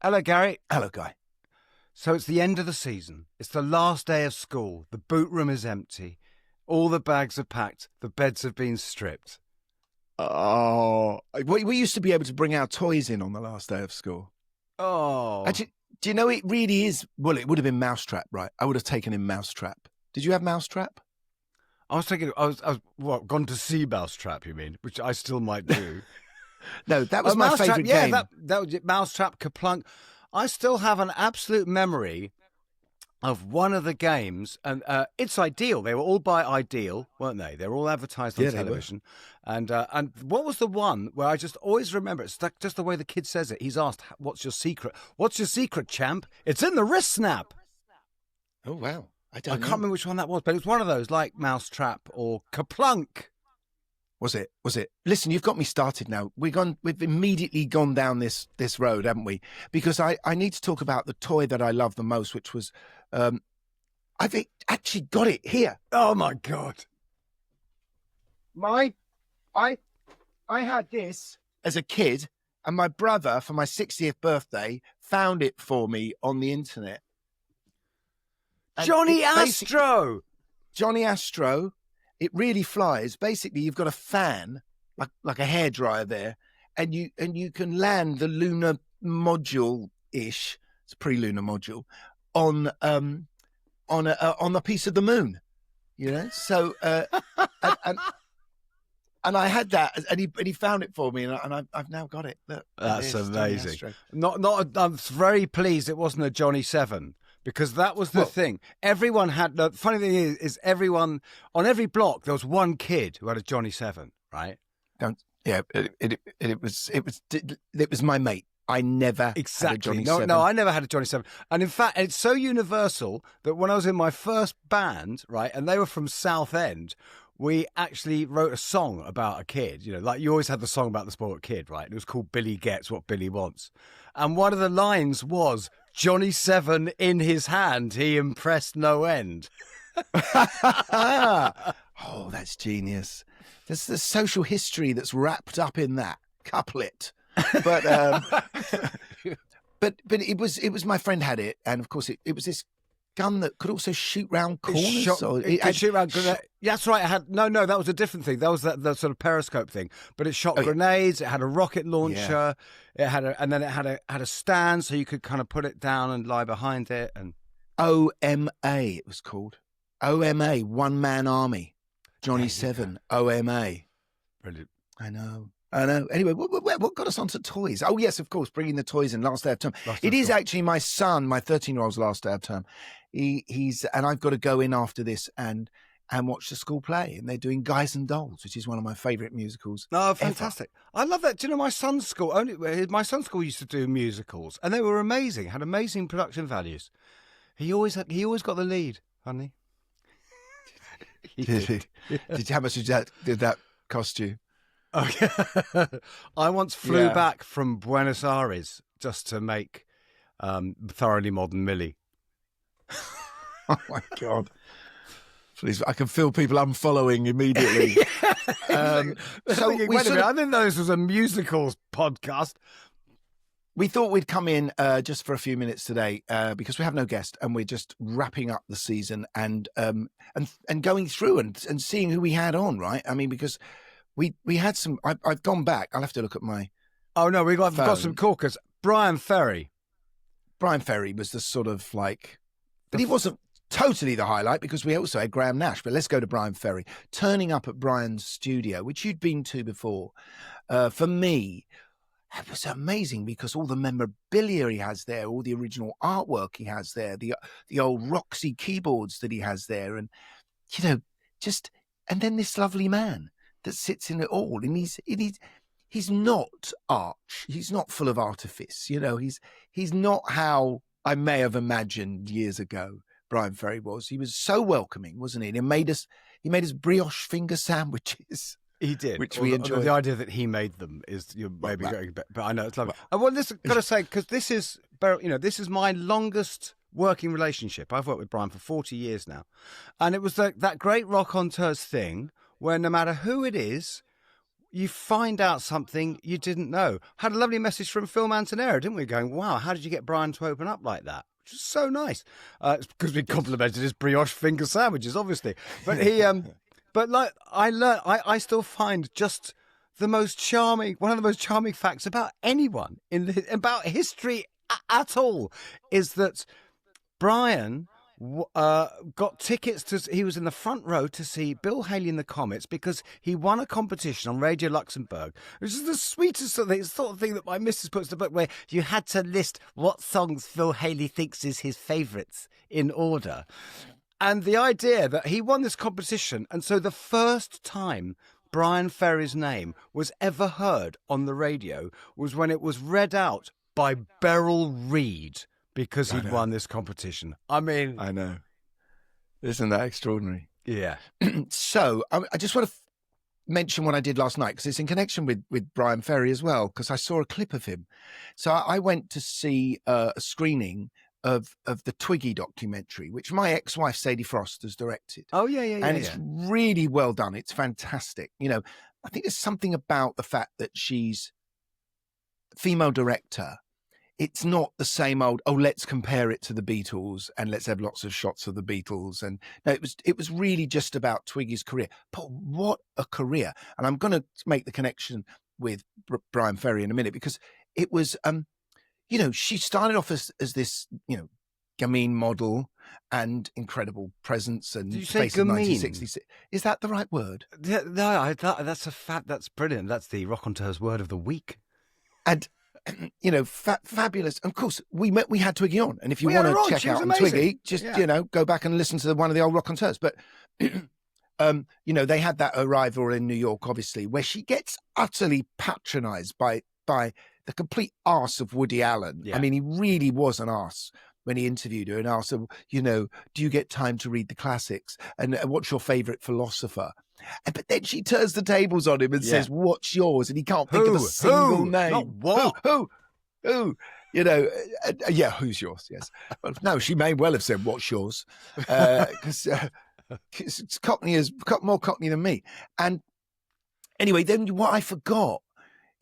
Hello, Gary. Hello, Guy. So it's the end of the season. It's the last day of school. The boot room is empty. All the bags are packed. The beds have been stripped. Oh, we used to be able to bring our toys in on the last day of school. Oh. Actually, do you know it really is? Well, it would have been Mousetrap, right? I would have taken in Mousetrap. Did you have Mousetrap? I was thinking, I was gone to see Mousetrap, you mean? Which I still might do. No, that was my favourite game. Yeah, that was it. Mousetrap, Kaplunk. I still have an absolute memory of one of the games, and It's Ideal. They were all by Ideal, weren't they? They were all advertised on television. And what was the one where I just always remember? It's just the way the kid says it. He's asked, "What's your secret? What's your secret, champ? It's in the wrist snap." Oh wow, I can't remember which one that was, but it was one of those like Mousetrap or Kaplunk. Was it? Listen, you've got me started now. We've immediately gone down this road, haven't we? Because I need to talk about the toy that I love the most, which was, I've actually got it here. Oh my God. I had this as a kid, and my brother, for my 60th birthday, found it for me on the internet. And Johnny Astro! Johnny Astro. It really flies. Basically, you've got a fan, like a hairdryer there, and you can land the lunar module-ish, it's a pre-lunar module, on a piece of the moon, you know. So and I had that, and he found it for me, and I've now got it. Look, that's amazing. I'm very pleased it wasn't a Johnny 7. Because that was the thing. Everyone had. The funny thing is everyone on every block there was one kid who had a Johnny 7, right? It was my mate. I never had a Johnny 7. No, I never had a Johnny 7. And in fact, it's so universal that when I was in my first band, right, and they were from Southend, we actually wrote a song about a kid. You know, like you always had the song about the spoiled kid, right? It was called Billy Gets What Billy Wants. And one of the lines was, Johnny 7 in his hand, he impressed no end. Oh, that's genius. There's the social history that's wrapped up in that couplet. But but it was my friend had it, and of course it was this gun that could also shoot round corners. It could shoot round grenades. That's right. It had no. That was a different thing. That was the sort of periscope thing. But it shot grenades. It had a rocket launcher. It had a stand, so you could kind of put it down and lie behind it. And OMA, it was called OMA, One Man Army. Johnny 7, OMA. Brilliant. I know. Anyway, what got us onto toys? Oh, yes, of course, bringing the toys in last day of term. It is actually my son, my 13-year-old's last day of term. He's and I've got to go in after this and watch the school play. And they're doing Guys and Dolls, which is one of my favourite musicals. Oh, fantastic. Ever. I love that. Do you know my son's school used to do musicals, and they were amazing, had amazing production values. He always got the lead, honey. How much did that cost you? Okay. I once flew back from Buenos Aires just to make Thoroughly Modern Millie. Oh my God. Please, I can feel people unfollowing immediately. Wait a minute, I didn't know this was a musicals podcast. We thought we'd come in just for a few minutes today because we have no guest, and we're just wrapping up the season and going through and seeing who we had on, right? I mean, because we had some. I've gone back. I'll have to look at my. Oh no, we've got some corkers. Brian Ferry was the sort of like, but he wasn't totally the highlight because we also had Graham Nash. But let's go to Brian Ferry turning up at Brian's studio, which you'd been to before. For me, it was amazing because all the memorabilia he has there, all the original artwork he has there, the old Roxy keyboards that he has there, and and then this lovely man that sits in it all, and he's not arch, he's not full of artifice, he's not how I may have imagined years ago Brian Ferry was. He was so welcoming, wasn't he? And he made us brioche finger sandwiches. He did, which we enjoyed. The idea that he made them is you're maybe going, but I know it's lovely. Well, listen, got to say, because this is my longest working relationship. I've worked with Brian for 40 years now, and it was that great Rockonteurs thing where no matter who it is, you find out something you didn't know. Had a lovely message from Phil Mantanera, didn't we? Going, wow, how did you get Brian to open up like that? Which is so nice. It's because we complimented his brioche finger sandwiches, obviously. But he, but like I learned, I still find just one of the most charming facts about anyone about history at all is that Brian got tickets he was in the front row to see Bill Haley and the Comets because he won a competition on Radio Luxembourg, which is the sweetest sort of thing that my missus puts in the book, where you had to list what songs Phil Haley thinks is his favourites in order. And the idea that he won this competition, and so the first time Brian Ferry's name was ever heard on the radio was when it was read out by Beryl Reid, because he'd won this competition. I mean... I know. Isn't that extraordinary? Yeah. So, I just want to mention what I did last night, because it's in connection with Brian Ferry as well, because I saw a clip of him. So I went to see a screening of the Twiggy documentary, which my ex-wife Sadie Frost has directed. Oh, yeah. And it's really well done. It's fantastic. You know, I think there's something about the fact that she's a female director. It's not the same old, let's compare it to the Beatles and let's have lots of shots of the Beatles. And no, it was really just about Twiggy's career. But what a career. And I'm going to make the connection with Brian Ferry in a minute, because it was, you know, she started off as this, you know, gamine model and incredible presence and Did you say face of gamine? 1966. Is that the right word? Yeah, no, that's a fact. That's brilliant. That's the Rockonteurs word of the week. And, you know, fabulous. Of course, we had Twiggy on, and if you want to check out on Twiggy, just you know, go back and listen to one of the old Rockonteurs. But you know, they had that arrival in New York, obviously, where she gets utterly patronised by the complete arse of Woody Allen. Yeah. I mean, he really was an arse when he interviewed her and asked her, you know, do you get time to read the classics? And what's your favourite philosopher? But then she turns the tables on him and says, what's yours? And he can't think of a single name. Not what? Who? You know, who's yours? Yes. Well, no, she may well have said, what's yours? Because it's Cockney is more Cockney than me. And anyway, then what I forgot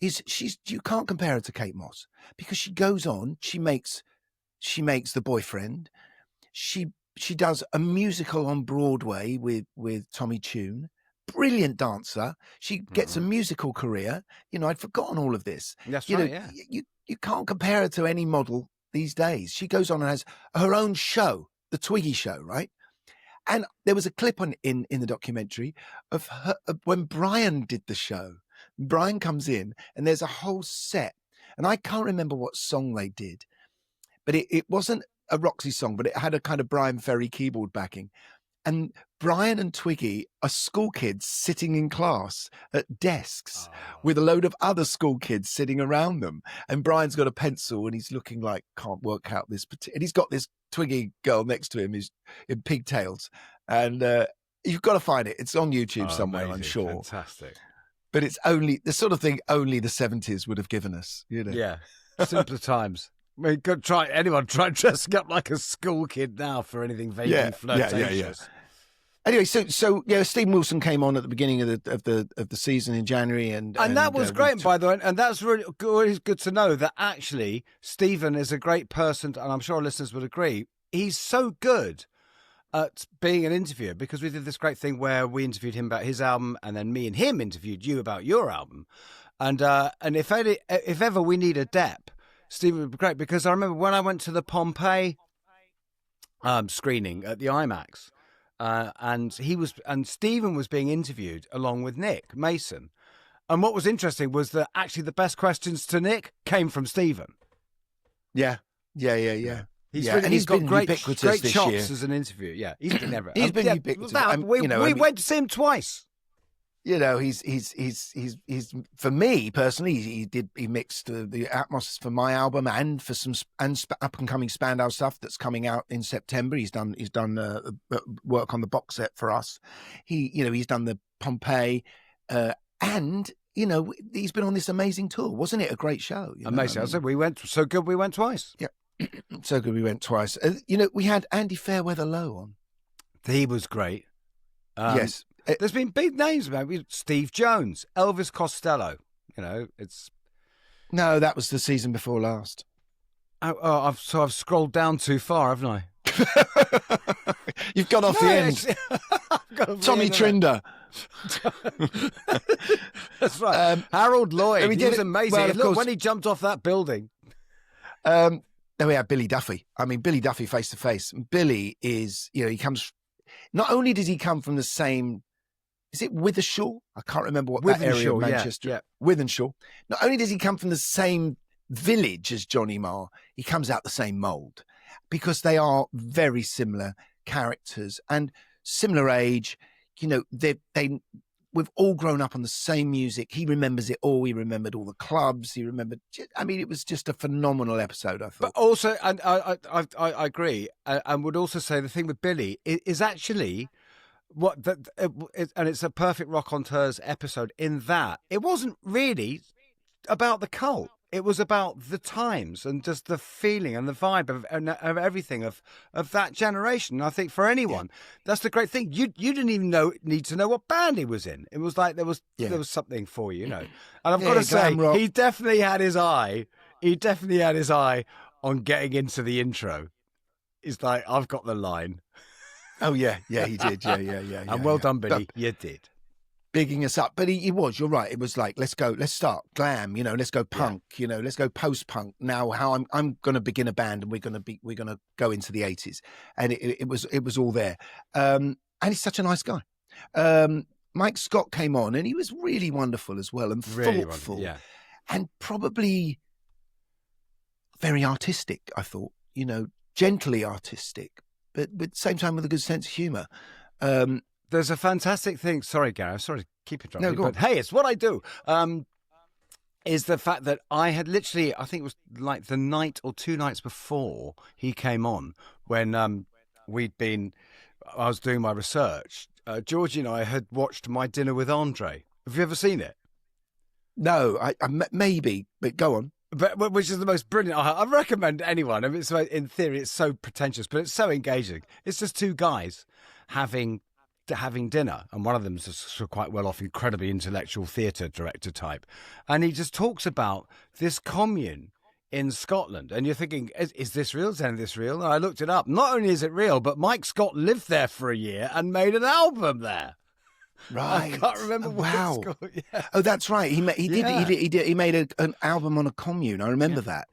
is you can't compare her to Kate Moss, because she goes on, she makes The Boyfriend. She does a musical on Broadway with Tommy Tune. Brilliant dancer. She gets a musical career. You know, I'd forgotten all of this. That's you right, know, yeah. You can't compare her to any model these days. She goes on and has her own show, the Twiggy Show, right? And there was a clip in the documentary of her when Brian did the show. Brian comes in and there's a whole set, and I can't remember what song they did, but it wasn't a Roxy song, but it had a kind of Brian Ferry keyboard backing. And Brian and Twiggy are school kids sitting in class at desks with a load of other school kids sitting around them. And Brian's got a pencil and he's looking like, can't work out this. And he's got this Twiggy girl next to him who's in pigtails. And you've got to find it. It's on YouTube somewhere, amazing. I'm sure. Fantastic. But it's only the sort of thing only the 70s would have given us, you know. Yeah. Simpler times. I mean, anyone try dressing up like a school kid now for anything vaguely flirtatious. Yeah. Anyway, so Stephen Wilson came on at the beginning of the season in January, and that was great, by the way. And that's really good to know that actually Stephen is a great person, and I'm sure our listeners would agree. He's so good at being an interviewer, because we did this great thing where we interviewed him about his album, and then me and him interviewed you about your album. And if ever we need a dep, Stephen would be great, because I remember when I went to the Pompeii screening at the IMAX. And Stephen was being interviewed along with Nick Mason. And what was interesting was that actually the best questions to Nick came from Stephen. Yeah. He's got great chops year. as an interviewer. Yeah, he's been everywhere. He's been ubiquitous. We went to see him twice. You know, he's for me personally, he mixed the Atmos for my album and for some up and coming Spandau stuff that's coming out in September. He's done work on the box set for us. He's done the Pompeii, and you know, he's been on this amazing tour. Wasn't it a great show? Amazing. I said we went so good. We went twice. Yeah, so good. We went twice. You know, we had Andy Fairweather Low on. He was great. Yes. There's been big names, man. Steve Jones, Elvis Costello. You know, it's... No, that was the season before last. I've scrolled down too far, haven't I? You've gone off the end. Tommy Trinder. That's right. Harold Lloyd. He was amazing. Well, Look, when he jumped off that building. Then we had Billy Duffy. I mean, Billy Duffy face to face. Billy is, he comes... Not only does he come from the same... Is it Withershaw? I can't remember what that area of Manchester. Yeah. Withenshaw. Not only does he come from the same village as Johnny Marr, he comes out the same mould, because they are very similar characters and similar age. We've all grown up on the same music. He remembers it all. He remembered all the clubs. He remembered. I mean, it was just a phenomenal episode, I thought. But also, and I agree, and would also say the thing with Billy is actually and it's a perfect Rockonteurs episode in that it wasn't really about the cult. It was about the times and just the feeling and the vibe of everything of that generation. And I think for anyone, that's the great thing. You didn't even need to know what band he was in. It was like there was something for you, And I've got to say, he definitely had his eye. He definitely had his eye on getting into the intro. He's like, I've got the line. Oh yeah, he did. Yeah. And well done, Billy. You did. Bigging us up, but he was. You're right. It was like, let's start glam. Let's go punk. Let's go post punk. Now, how I'm going to begin a band, and we're going to go into the 80s, and it was all there. And he's such a nice guy. Mike Scott came on, and he was really wonderful as well, and really thoughtful, and probably very artistic. I thought, gently artistic, but at the same time with a good sense of humour. There's a fantastic thing. Sorry, Gary. Sorry to keep interrupting. No, go on. But hey, it's what I do. Is the fact that I had literally, I think it was like the night or 2 nights before he came on, when I was doing my research. Georgie and I had watched My Dinner with Andre. Have you ever seen it? No, I maybe, but go on. But which is the most brilliant. I recommend anyone. I mean, in theory, it's so pretentious, but it's so engaging. It's just 2 guys having dinner, and one of them is a quite well-off, incredibly intellectual theatre director type, and he just talks about this commune in Scotland, and you're thinking, is this real? Is any of this real? And I looked it up. Not only is it real, but Mike Scott lived there for a year and made an album there. Right. I can't remember what it's called. Yeah. Oh, that's right. He made an album on a commune. I remember that.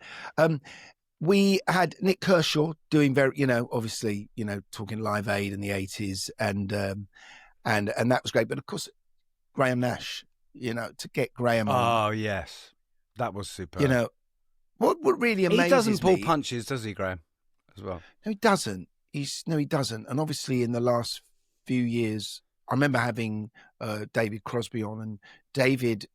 We had Nick Kershaw doing obviously, talking Live Aid in the 80s, and that was great. But of course, Graham Nash, to get Graham on. Oh, yes. That was superb. What really amazes me... He doesn't pull punches, does he, Graham, as well? No, he doesn't. He doesn't. And obviously in the last few years, I remember having David Crosby on, and David...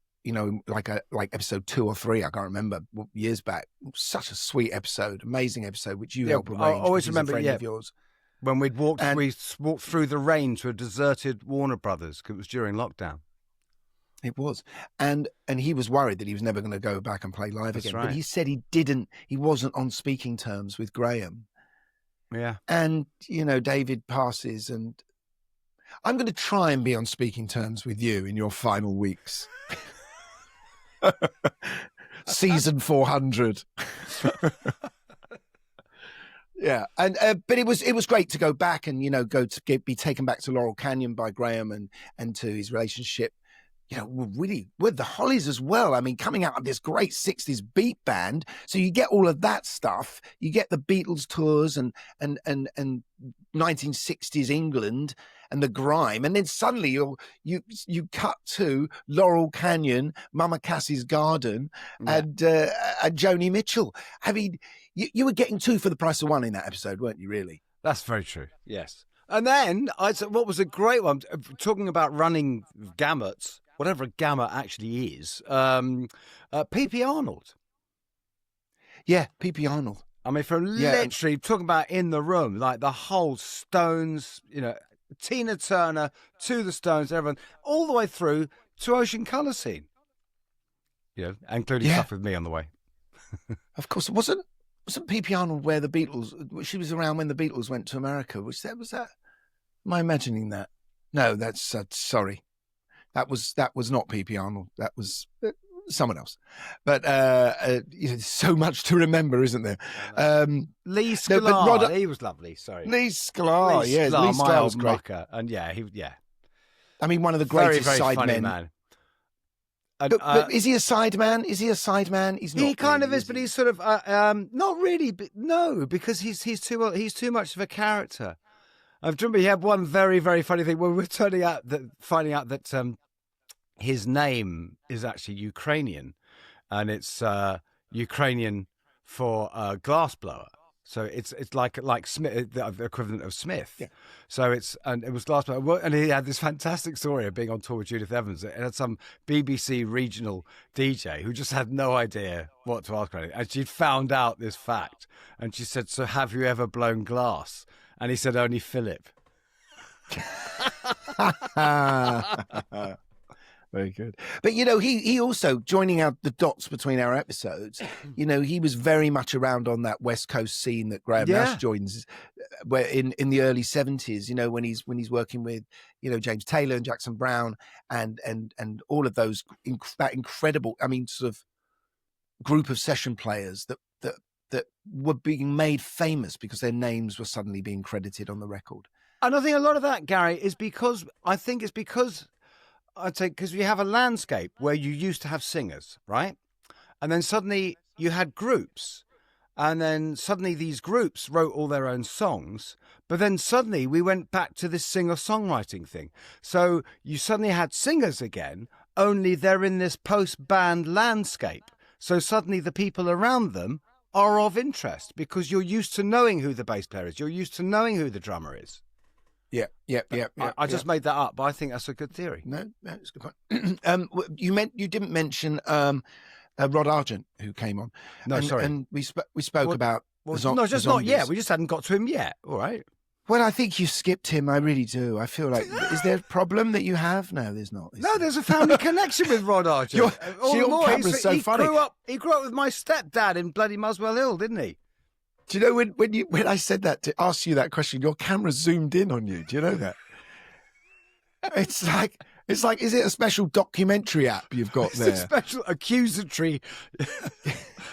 like episode 2 or 3, I can't remember, years back. Such a sweet episode, amazing episode, which you helped arrange. I always remember, of yours. When we walked through the rain to a deserted Warner Brothers, because it was during lockdown. It was, and he was worried that he was never going to go back and play live again. Right. But he said he wasn't on speaking terms with Graham. Yeah, and David passes, and I'm going to try and be on speaking terms with you in your final weeks. Season 400. Yeah, and but it was great to go back and be taken back to Laurel Canyon by Graham and to his relationship, really with the Hollies as well. I mean, coming out of this great 60s beat band, so you get all of that stuff. You get the Beatles tours and 1960s England and the grime, and then suddenly you cut to Laurel Canyon, Mama Cassie's Garden, and Joni Mitchell. I mean, you were getting 2 for the price of 1 in that episode, weren't you? Really? That's very true. Yes. And then what was a great one, talking about running gamuts, whatever a gamut actually is. P.P. Arnold. Yeah, P.P. Arnold. I mean, from literally talking about in the room, like the whole Stones, Tina Turner to the Stones, everyone, all the way through to Ocean Colour Scene. Including stuff with me on the way. Of course, wasn't P.P. Arnold where the Beatles? She was around when the Beatles went to America. Was that? Am I imagining that? No, that's sorry. That was not P.P. Arnold. That was someone else. But so much to remember, isn't there? Lee Sklar, no, he was lovely. Sorry, Lee Sklar. Lee Yeah, Sklar, Lee my Sklar old was great. mucker, and I mean, one of the very, greatest very funny sidemen. man. But is he a sideman? Is he a sideman? He's not. He kind really, of is, but he's sort of not really. But no, because he's too much of a character. I remember he had one very, very funny thing when we were finding out that his name is actually Ukrainian, and it's Ukrainian for glassblower. So it's like Smith, the equivalent of Smith. Yeah. So it was glassblower, and he had this fantastic story of being on tour with Judith Evans. It had some BBC regional DJ who just had no idea what to ask her, and she'd found out this fact, and she said, "So have you ever blown glass?" And he said, "Only Philip." Very good. But, he also, joining out the dots between our episodes, he was very much around on that West Coast scene that Graham Nash joins, where in the early 70s, when he's working with, James Taylor and Jackson Browne and all of those, that incredible, sort of group of session players that were being made famous because their names were suddenly being credited on the record. And I think a lot of that, Gary, is because I'd say because you have a landscape where you used to have singers, right? And then suddenly you had groups, and then suddenly these groups wrote all their own songs, but then suddenly we went back to this singer-songwriting thing. So you suddenly had singers again, only they're in this post-band landscape. So suddenly the people around them are of interest because you're used to knowing who the bass player is. You're used to knowing who the drummer is. Yeah. I just made that up, but I think that's a good theory. No, it's a good point. You didn't mention Rod Argent, who came on. No, sorry. And we spoke about not yet. We just hadn't got to him yet. All right. Well, I think you skipped him. I really do. I feel like, is there a problem that you have? No, there's not. There's a family connection with Rod Argent. Your camera's so funny. He grew up with my stepdad in bloody Muswell Hill, didn't he? Do you know when I said that to ask you that question, your camera zoomed in on you? Do you know that? It's like, is it a special documentary app you've got there? It's a special accusatory,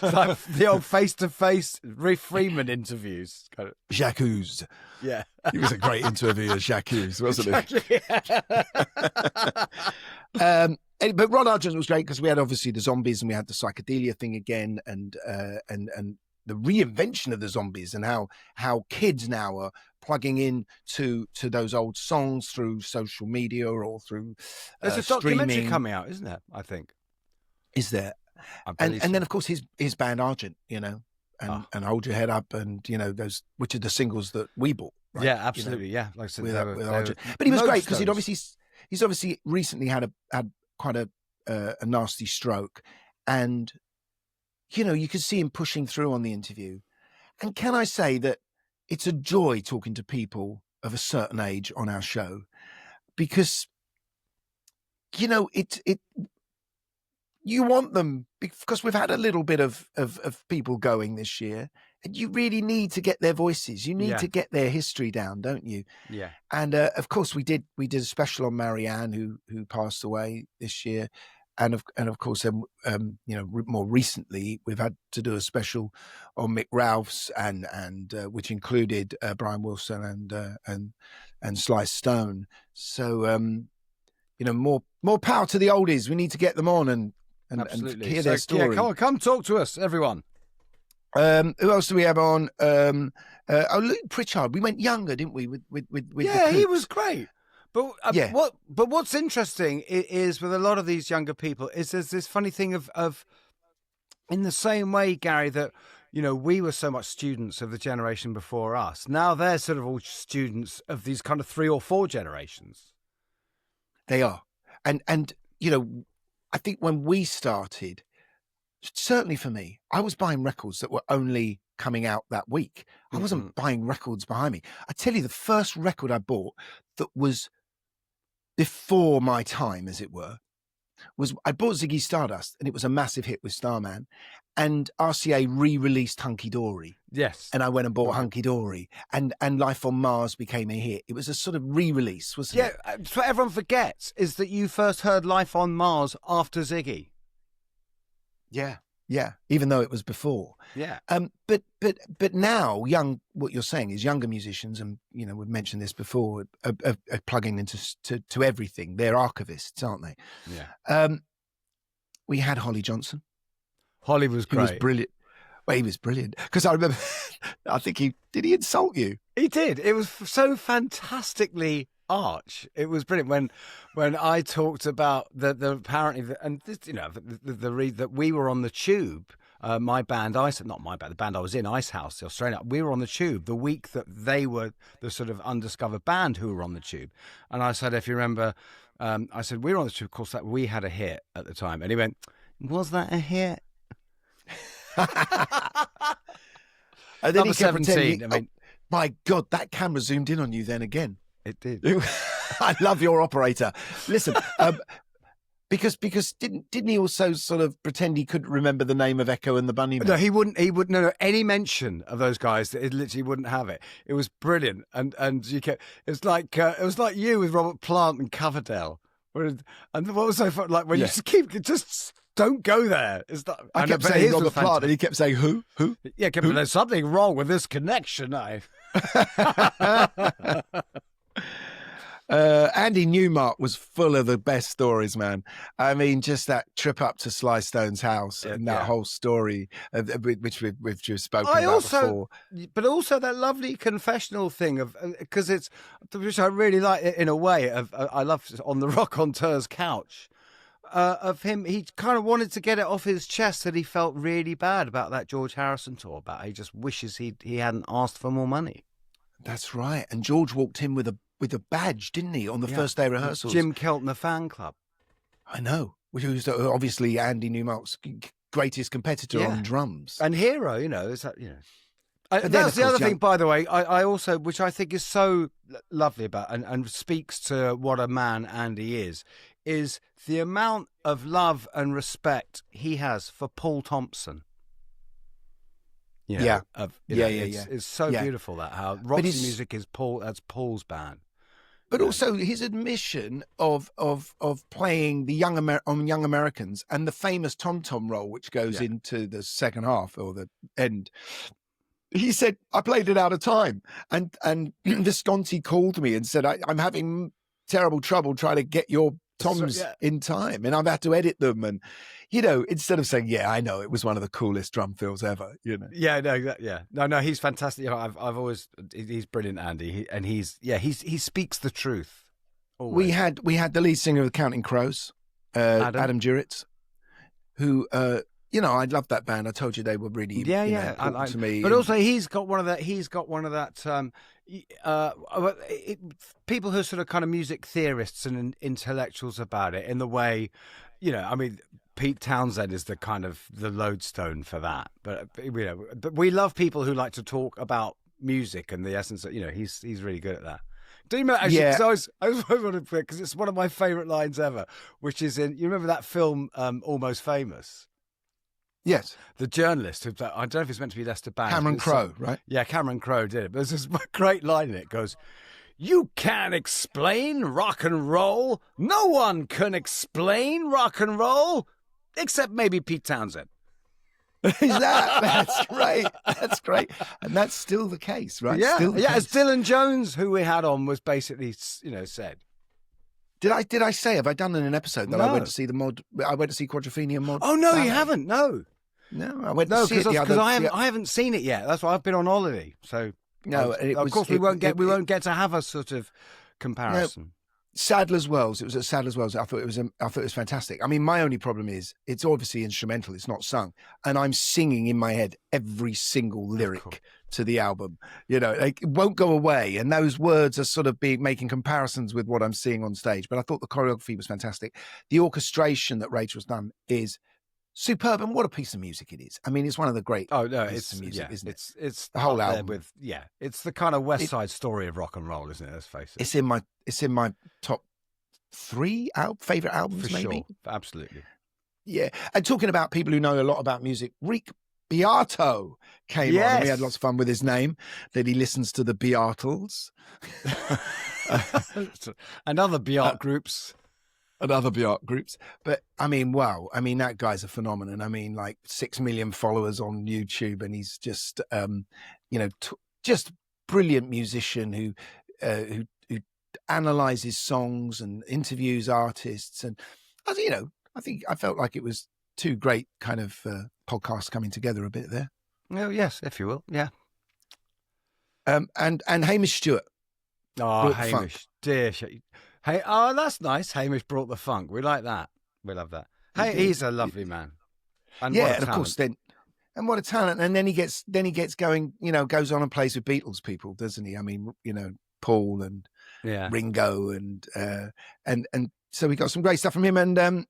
like the old face-to-face Rick Freeman interviews. Kind of. Jacques. Yeah. He was a great interviewer, Jacques, wasn't he? But Rod Argent was great because we had obviously the zombies and we had the psychedelia thing again and the reinvention of the zombies and how kids now are plugging in to those old songs through social media or through there's a documentary coming out, isn't there? I think. Is there? And then of course his band Argent, and Hold Your Head Up and those, which are the singles that we bought. Right? Yeah, absolutely. Yeah, like I said, with Argent. But he was great because he's obviously recently had quite a nasty stroke, and you could see him pushing through on the interview. And can I say that it's a joy talking to people of a certain age on our show because, you want them because we've had a little bit of people going this year and you really need to get their voices. You need to get their history down, don't you? Yeah. And of course we did a special on Marianne who passed away this year. And of course, more recently, we've had to do a special on Mick Ralphs and which included Brian Wilson and Sly Stone. So more power to the oldies. We need to get them on and hear their story. Yeah, come talk to us, everyone. Who else do we have on? Luke Pritchard. We went younger, didn't we? With he was great. But what's interesting is with a lot of these younger people is there's this funny thing of in the same way, Gary, that we were so much students of the generation before us. Now they're sort of all students of these kind of 3 or 4 generations. They are, and I think when we started, certainly for me, I was buying records that were only coming out that week. I wasn't buying records behind me. I tell you, the first record I bought that was before my time, as it were, I bought Ziggy Stardust, and it was a massive hit with Starman. and RCA re-released Hunky Dory. Yes. And I went and bought Hunky Dory, and Life on Mars became a hit. It was a sort of re-release, wasn't it? Yeah, so what everyone forgets is that you first heard Life on Mars after Ziggy. Yeah. Yeah, even though it was before. Yeah. But now, what you're saying is younger musicians, and you know we've mentioned this before, are plugging into to everything. They're archivists, aren't they? Yeah. We had Holly Johnson. Holly was great. He was brilliant. Well, he was brilliant because I remember. I think he insult you. He did. It was so fantastically arch. It was brilliant when I talked about the apparently and this, you know the read that we were on the Tube. My band, not my band, the band I was in, Ice House, the Australian. We were on the Tube the week that they were the sort of undiscovered band who were on the Tube. And I said, if you remember, I said we were on the Tube. Of course, that we had a hit at the time. And he went, "Was that a hit?" And then he kept 17. pretending. I mean, my God, that camera zoomed in on you then again. It did. I love your operator. Listen, because didn't he also sort of pretend he couldn't remember the name of Echo and the Bunnymen? No, he wouldn't. No, any mention of those guys. It literally wouldn't have it. It was brilliant, and you kept. It was like you with Robert Plant and Coverdale. And what was so fun? Like when you just don't go there. It's not, I kept saying Robert Plant, and he kept saying who? Yeah, there's something wrong with this connection. Andy Newmark was full of the best stories, man. I mean, just that trip up to Sly Stone's house and that whole story, which we've just spoken about before. But also that lovely confessional thing of because it's which I really like in a way. I love on the Rockonteurs couch. Of him, he kind of wanted to get it off his chest that he felt really bad about that George Harrison tour. He just wishes he hadn't asked for more money. That's right. And George walked in with a badge, didn't he, on the first day of rehearsals? Jim Keltner fan club. I know. Which was obviously Andy Newmark's greatest competitor on drums and hero. You know, is that you know. That's the other thing, by the way. I also, which I think is so lovely about and speaks to what a man Andy is the amount of love and respect he has for Paul Thompson. You know, It's so beautiful that how Roxy Music is that's Paul's band. But also his admission of playing the young Americans and the famous Tom Tom role, which goes into the second half or the end. He said, I played it out of time. And Visconti called me and said, I'm having terrible trouble trying to get your toms in time, and I've had to edit them. And, you know, instead of saying, I know, it was one of the coolest drum fills ever, you know. No, he's fantastic. You know, I've always, he's brilliant, Andy. He speaks the truth. Always. We had the lead singer of the Counting Crows, Adam Duritz, who, you know, I loved that band. I told you they were really important to me. But also, he's got one of that. People who are sort of kind of music theorists and intellectuals about it in the way, you know. I mean, Pete Townsend is the kind of the lodestone for that. But you know, but we love people who like to talk about music and the essence of, you know, he's really good at that. Do you remember, actually, because I was wondering, because it's one of my favourite lines ever, which is you remember that film Almost Famous? Yes. The journalist, who, I don't know if it's meant to be Lester Bangs. Cameron Crowe, right? Yeah, Cameron Crowe did it. But there's this great line in it. It goes, "You can't explain rock and roll. No one can explain rock and roll, except maybe Pete Townsend." That's great. That's great. And that's still the case, right? Yeah, still as Dylan Jones, who we had on, was basically, you know, said. Did I say, have I done in an episode that I went to see I went to see Quadrophenia mod? Oh, no, you haven't, No, I went to see it the other. Because I haven't seen it yet. That's why I've been on holiday. So no, of course we won't get to have a sort of comparison. No, Sadler's Wells. It was at Sadler's Wells. I thought it was fantastic. I mean, my only problem is it's obviously instrumental. It's not sung, and I'm singing in my head every single lyric to the album. You know, it won't go away, and those words are sort of making comparisons with what I'm seeing on stage. But I thought the choreography was fantastic. The orchestration that Rachel's done is superb, and what a piece of music it is. I mean, it's one of the great pieces of music, isn't it? It's the whole album. It's the kind of West Side Story of rock and roll, isn't it? Let's face it. It's in my top 3 favorite albums, for maybe. Sure. Absolutely. Yeah. And talking about people who know a lot about music, Rick Beato came on, and we had lots of fun with his name, that he listens to the Beatles. And other Beat groups. And other Beat groups. But I mean, wow. I mean, that guy's a phenomenon. I mean, like 6 million followers on YouTube, and he's just, just brilliant musician who analyzes songs and interviews artists. And, I think I felt like it was two great kind of podcasts coming together a bit there. Oh, yes, if you will. Yeah. And Hamish Stewart. Oh, Hamish, dear. Hey, oh, that's nice. Hamish brought the funk. We like that. We love that. Hey, he's a lovely man. And and of course, and what a talent. And then he gets going. Goes on and plays with Beatles people, doesn't he? I mean, Paul and Ringo and so we got some great stuff from him. And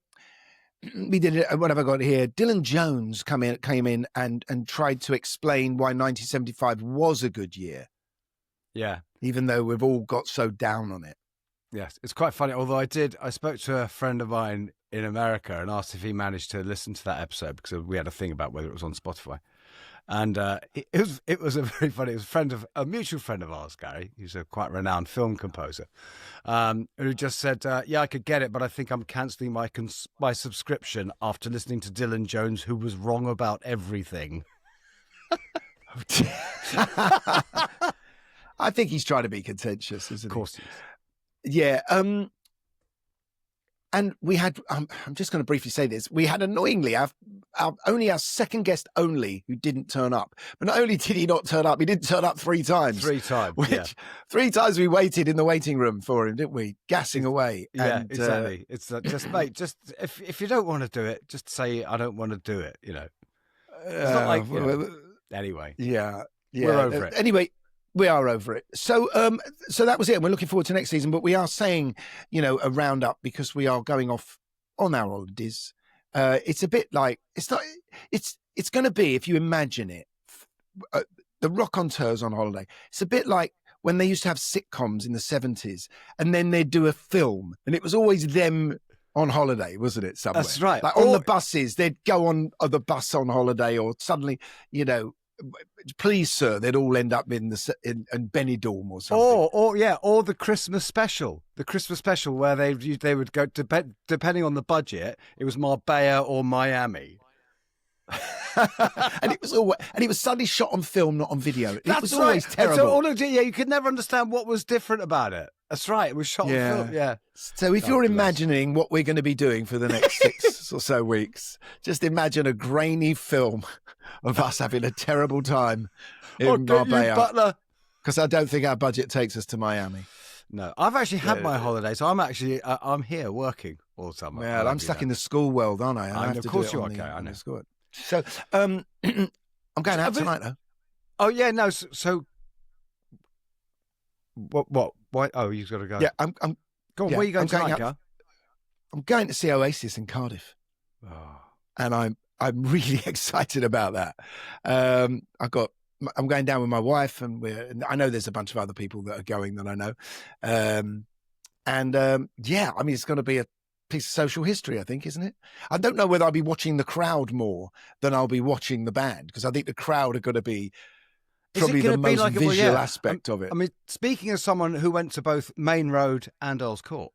we did it. What have I got here? Dylan Jones came in and tried to explain why 1975 was a good year. Yeah, even though we've all got so down on it. Yes, it's quite funny. Although I spoke to a friend of mine in America and asked if he managed to listen to that episode, because we had a thing about whether it was on Spotify. And it was a very funny. It was a mutual friend of ours, Gary. He's a quite renowned film composer, who just said, "Yeah, I could get it, but I think I'm cancelling my subscription after listening to Dylan Jones, who was wrong about everything." I think he's trying to be contentious, isn't he? Of course he is. Yeah. And we had, I'm just going to briefly say this. We had annoyingly only our second guest only who didn't turn up. But not only did he not turn up, he didn't turn up 3 times. 3 times, yeah. 3 times we waited in the waiting room for him, didn't we? Gassing away. Yeah, and, exactly. It's just, mate, just if you don't want to do it, just say, I don't want to do it, It's not like, anyway. Yeah. We're over it. Anyway. We are over it. So that was it. And we're looking forward to next season, but we are saying, a roundup because we are going off on our holidays. It's a bit like, it's going to be, if you imagine it, the Rockonteurs on holiday. It's a bit like when they used to have sitcoms in the 70s and then they'd do a film and it was always them on holiday, wasn't it? Somewhere. That's right. Like on the buses, they'd go on the bus on holiday, or suddenly, please, sir, they'd all end up in Benidorm or something. Or the Christmas special. The Christmas special where they would go, depending on the budget, it was Marbella or Miami. and it was suddenly shot on film, not on video. It was always terrible. So you could never understand what was different about it. That's right. It was shot on film. Yeah. So if you're imagining what we're going to be doing for the next 6 or so weeks, just imagine a grainy film of us having a terrible time in Marbella. Because I don't think our budget takes us to Miami. No, I've actually had my holiday, so I'm here working all summer. Well, I'm stuck in the school world, aren't I? Of course you are, okay. I know. So I'm going out tonight, though. Oh yeah, no. So what? Why? Oh, you've got to go. Yeah, I'm. Go on. Where are you going tonight, Gar? I'm going to see Oasis in Cardiff, and I'm really excited about that. I'm going down with my wife, and I know there's a bunch of other people that are going that I know, I mean, it's going to be a piece of social history, I think, isn't it? I don't know whether I'll be watching the crowd more than I'll be watching the band, because I think the crowd are going to be probably the most visual aspect of it. I mean, speaking as someone who went to both Main Road and Earl's Court.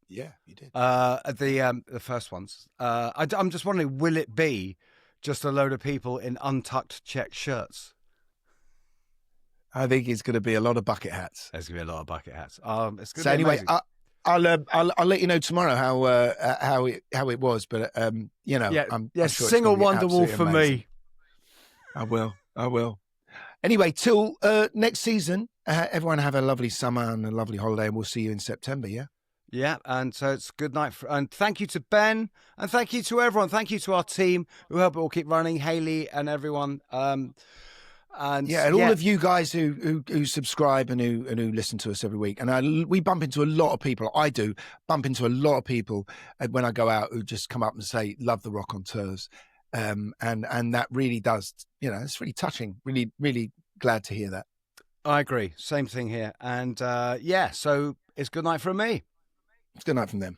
Yeah, you did. The first ones. I'm just wondering, will it be just a load of people in untucked check shirts? I think it's going to be a lot of bucket hats. There's going to be a lot of bucket hats. It's going so to be anyway, amazing. I'll let you know tomorrow how it was, but I'm sure sing a Wonderwall for me. I will. Anyway, till next season, everyone have a lovely summer and a lovely holiday, and we'll see you in September. Yeah. Yeah, and so it's good night. And thank you to Ben, and thank you to everyone. Thank you to our team who help it all keep running, Hayley and everyone. And all of you guys who subscribe and who listen to us every week. And we bump into a lot of people. I do bump into a lot of people when I go out who just come up and say, love the Rockonteurs. And that really does, it's really touching. Really, really glad to hear that. I agree. Same thing here. And so it's good night from me. It's good night from them.